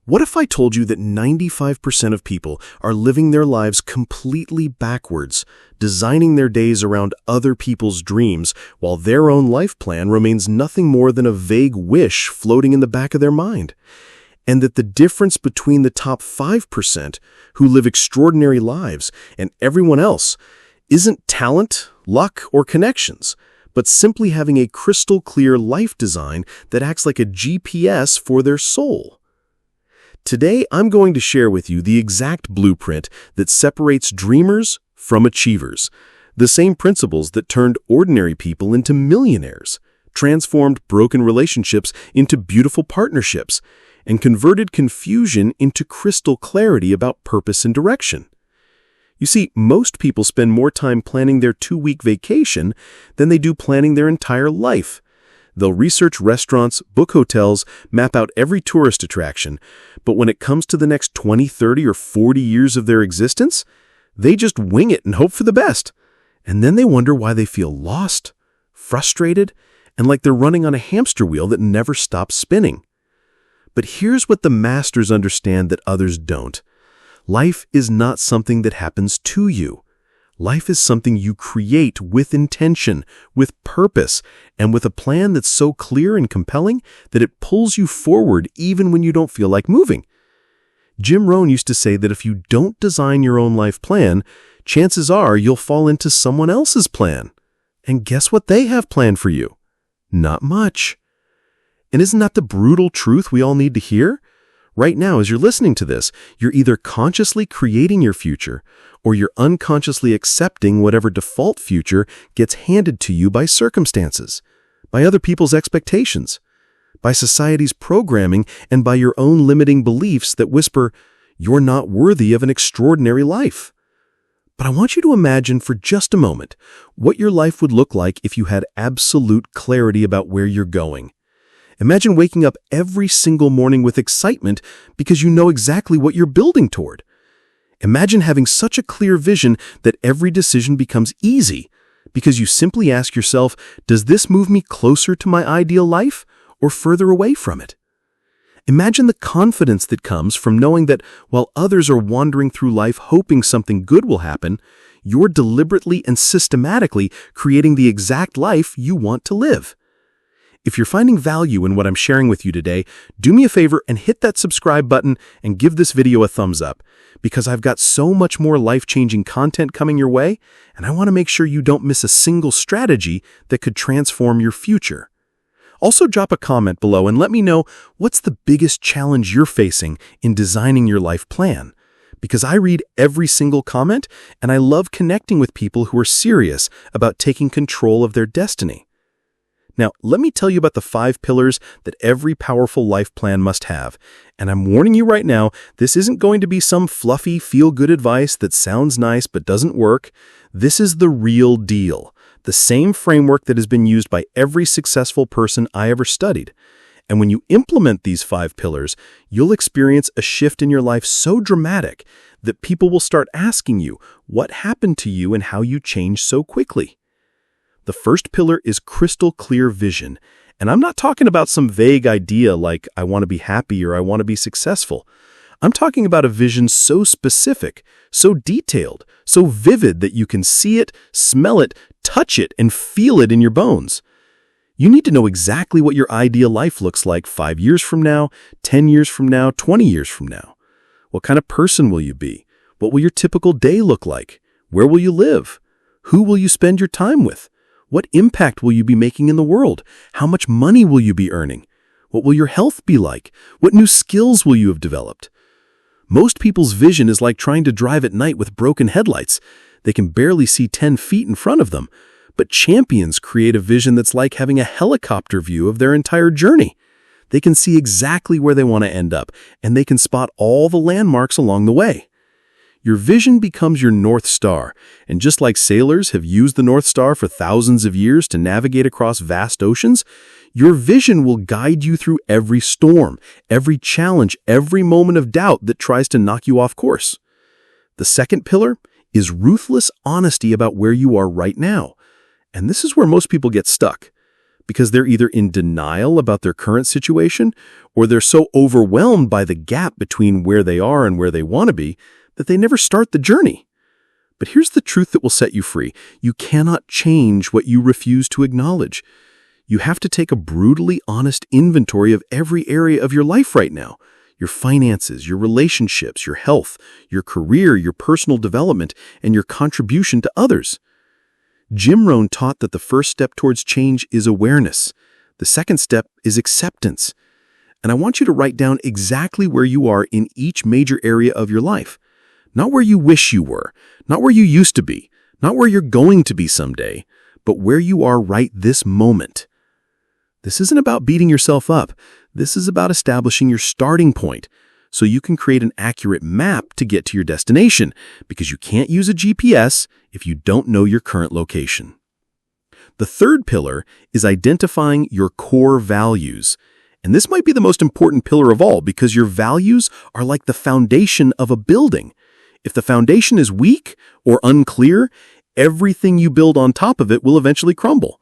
What if I told you that 95% of people are living their lives completely backwards, designing their days around other people's dreams, while their own life plan remains nothing more than a vague wish floating in the back of their mind? And that the difference between the top 5% who live extraordinary lives and everyone else isn't talent, luck, or connections, but simply having a crystal clear life design that acts like a GPS for their soul. Today, I'm going to share with you the exact blueprint that separates dreamers from achievers, the same principles that turned ordinary people into millionaires, transformed broken relationships into beautiful partnerships, and converted confusion into crystal clarity about purpose and direction. You see, most people spend more time planning their 2-week vacation than they do planning their entire life. They'll research restaurants, book hotels, map out every tourist attraction, but when it comes to the next 20, 30, or 40 years of their existence, they just wing it and hope for the best. And then they wonder why they feel lost, frustrated, and like they're running on a hamster wheel that never stops spinning. But here's what the masters understand that others don't. Life is not something that happens to you. Life is something you create with intention, with purpose, and with a plan that's so clear and compelling that it pulls you forward even when you don't feel like moving. Jim Rohn used to say that if you don't design your own life plan, chances are you'll fall into someone else's plan. And guess what they have planned for you? Not much. And isn't that the brutal truth we all need to hear? Right now, as you're listening to this, you're either consciously creating your future, or you're unconsciously accepting whatever default future gets handed to you by circumstances, by other people's expectations, by society's programming, and by your own limiting beliefs that whisper, you're not worthy of an extraordinary life. But I want you to imagine for just a moment what your life would look like if you had absolute clarity about where you're going. Imagine waking up every single morning with excitement because you know exactly what you're building toward. Imagine having such a clear vision that every decision becomes easy because you simply ask yourself, does this move me closer to my ideal life or further away from it? Imagine the confidence that comes from knowing that while others are wandering through life hoping something good will happen, you're deliberately and systematically creating the exact life you want to live. If you're finding value in what I'm sharing with you today, do me a favor and hit that subscribe button and give this video a thumbs up, because I've got so much more life-changing content coming your way, and I want to make sure you don't miss a single strategy that could transform your future. Also, drop a comment below and let me know what's the biggest challenge you're facing in designing your life plan, because I read every single comment and I love connecting with people who are serious about taking control of their destiny. Now, let me tell you about the 5 pillars that every powerful life plan must have. And I'm warning you right now, this isn't going to be some fluffy, feel-good advice that sounds nice but doesn't work. This is the real deal, the same framework that has been used by every successful person I ever studied. And when you implement these 5 pillars, you'll experience a shift in your life so dramatic that people will start asking you what happened to you and how you changed so quickly. The first pillar is crystal clear vision, and I'm not talking about some vague idea like I want to be happy or I want to be successful. I'm talking about a vision so specific, so detailed, so vivid that you can see it, smell it, touch it, and feel it in your bones. You need to know exactly what your ideal life looks like 5 years from now, 10 years from now, 20 years from now. What kind of person will you be? What will your typical day look like? Where will you live? Who will you spend your time with? What impact will you be making in the world? How much money will you be earning? What will your health be like? What new skills will you have developed? Most people's vision is like trying to drive at night with broken headlights. They can barely see 10 feet in front of them. But champions create a vision that's like having a helicopter view of their entire journey. They can see exactly where they want to end up, and they can spot all the landmarks along the way. Your vision becomes your North Star, and just like sailors have used the North Star for thousands of years to navigate across vast oceans, your vision will guide you through every storm, every challenge, every moment of doubt that tries to knock you off course. The second pillar is ruthless honesty about where you are right now. And this is where most people get stuck. because they're either in denial about their current situation, or they're so overwhelmed by the gap between where they are and where they want to be that they never start the journey. But here's the truth that will set you free. You cannot change what you refuse to acknowledge. You have to take a brutally honest inventory of every area of your life right now. Your finances, your relationships, your health, your career, your personal development, and your contribution to others. Jim Rohn taught that the first step towards change is awareness. The second step is acceptance. And I want you to write down exactly where you are in each major area of your life. Not where you wish you were, not where you used to be, not where you're going to be someday, but where you are right this moment. This isn't about beating yourself up. This is about establishing your starting point so you can create an accurate map to get to your destination, because you can't use a GPS if you don't know your current location. The third pillar is identifying your core values. And this might be the most important pillar of all, because your values are like the foundation of a building. If the foundation is weak or unclear, everything you build on top of it will eventually crumble.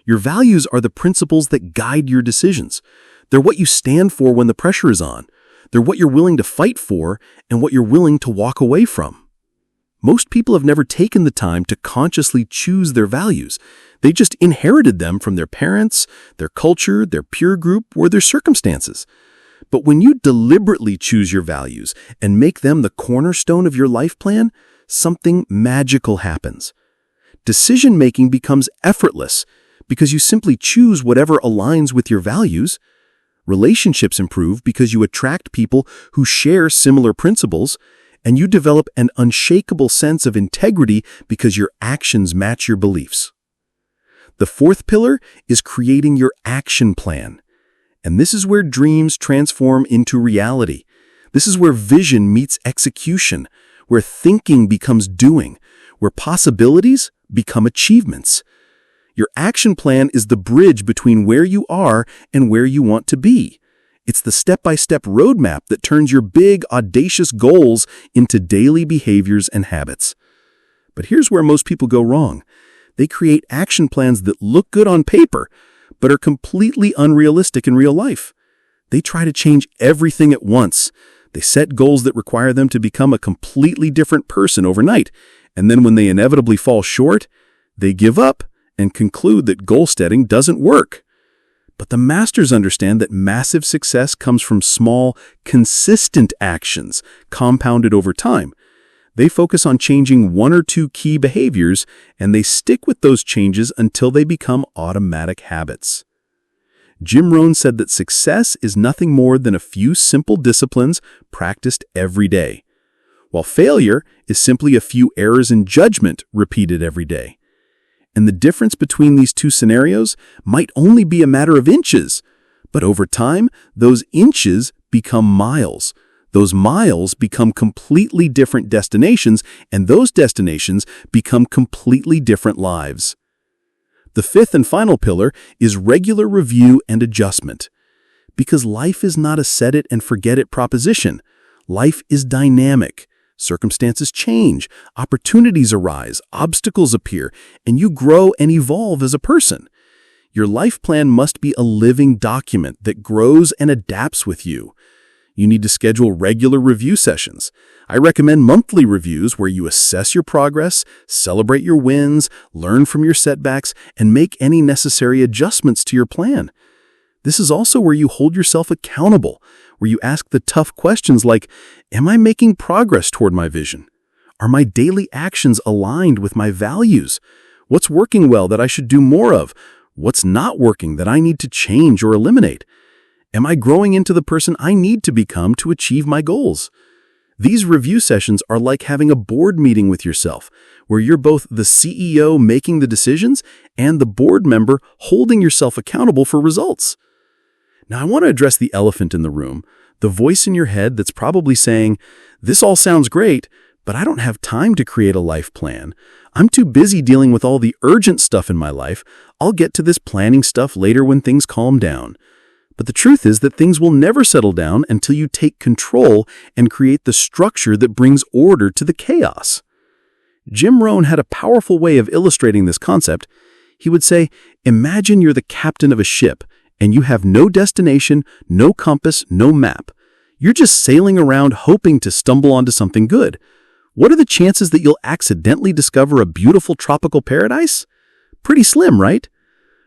Your values are the principles that guide your decisions. They're what you stand for when the pressure is on. They're what you're willing to fight for and what you're willing to walk away from. Most people have never taken the time to consciously choose their values. They just inherited them from their parents, their culture, their peer group, or their circumstances. But when you deliberately choose your values and make them the cornerstone of your life plan, something magical happens. Decision-making becomes effortless because you simply choose whatever aligns with your values. Relationships improve because you attract people who share similar principles, and you develop an unshakable sense of integrity because your actions match your beliefs. The fourth pillar is creating your action plan. And this is where dreams transform into reality. This is where vision meets execution, where thinking becomes doing, where possibilities become achievements. Your action plan is the bridge between where you are and where you want to be. It's the step-by-step roadmap that turns your big, audacious goals into daily behaviors and habits. But here's where most people go wrong. They create action plans that look good on paper, but are completely unrealistic in real life. They try to change everything at once. They set goals that require them to become a completely different person overnight, and then when they inevitably fall short, they give up and conclude that goal setting doesn't work. But the masters understand that massive success comes from small, consistent actions compounded over time. They focus on changing one or two key behaviors, and they stick with those changes until they become automatic habits. Jim Rohn said that success is nothing more than a few simple disciplines practiced every day, while failure is simply a few errors in judgment repeated every day. And the difference between these two scenarios might only be a matter of inches, but over time, those inches become miles. Those miles become completely different destinations, and those destinations become completely different lives. The fifth and final pillar is regular review and adjustment. Because life is not a set-it-and-forget-it proposition. Life is dynamic. Circumstances change, opportunities arise, obstacles appear, and you grow and evolve as a person. Your life plan must be a living document that grows and adapts with you. You need to schedule regular review sessions. I recommend monthly reviews where you assess your progress, celebrate your wins, learn from your setbacks, and make any necessary adjustments to your plan. This is also where you hold yourself accountable, where you ask the tough questions like, am I making progress toward my vision? Are my daily actions aligned with my values? What's working well that I should do more of? What's not working that I need to change or eliminate? Am I growing into the person I need to become to achieve my goals? These review sessions are like having a board meeting with yourself, where you're both the CEO making the decisions and the board member holding yourself accountable for results. Now, I want to address the elephant in the room, the voice in your head that's probably saying, this all sounds great, but I don't have time to create a life plan. I'm too busy dealing with all the urgent stuff in my life. I'll get to this planning stuff later when things calm down. But the truth is that things will never settle down until you take control and create the structure that brings order to the chaos. Jim Rohn had a powerful way of illustrating this concept. He would say, imagine you're the captain of a ship, and you have no destination, no compass, no map. You're just sailing around hoping to stumble onto something good. What are the chances that you'll accidentally discover a beautiful tropical paradise? Pretty slim, right?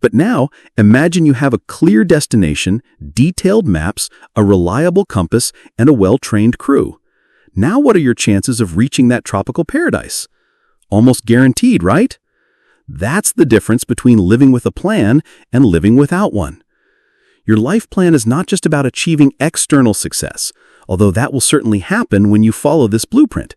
But now, imagine you have a clear destination, detailed maps, a reliable compass, and a well-trained crew. Now what are your chances of reaching that tropical paradise? Almost guaranteed, right? That's the difference between living with a plan and living without one. Your life plan is not just about achieving external success, although that will certainly happen when you follow this blueprint.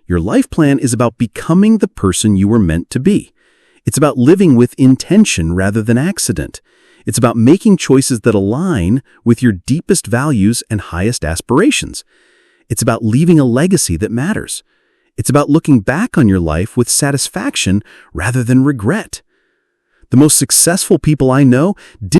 Your life plan is about becoming the person you were meant to be. It's about living with intention rather than accident. It's about making choices that align with your deepest values and highest aspirations. It's about leaving a legacy that matters. It's about looking back on your life with satisfaction rather than regret. The most successful people I know didn't